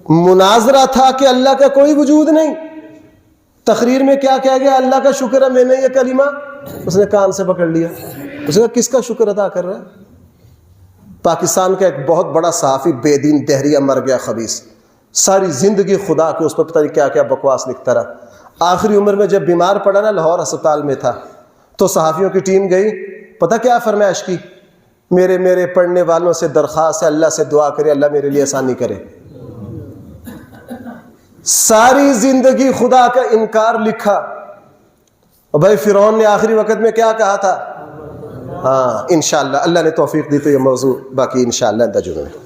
مناظرہ تھا کہ اللہ کا کوئی وجود نہیں، تقریر میں کیا کہہ گیا؟ اللہ کا شکر ہے میں نے یہ کلمہ، اس نے کان سے پکڑ لیا، اس نے کہا کس کا شکر ادا کر رہا ہے؟ پاکستان کا ایک بہت بڑا صحافی بے دین دہریہ مر گیا خبیث، ساری زندگی خدا کے اس پر پتہ نہیں کیا کیا بکواس لکھتا رہا۔ آخری عمر میں جب بیمار پڑا نا، لاہور ہسپتال میں تھا، تو صحافیوں کی ٹیم گئی، پتہ کیا فرمائش کی؟ میرے پڑھنے والوں سے درخواست ہے اللہ سے دعا کرے اللہ میرے لیے آسانی کرے۔ ساری زندگی خدا کا انکار لکھا۔ اور بھائی فرعون نے آخری وقت میں کیا کہا تھا؟ ہاں انشاءاللہ اللہ نے توفیق دی تو یہ موضوع باقی انشاءاللہ ترجمے میں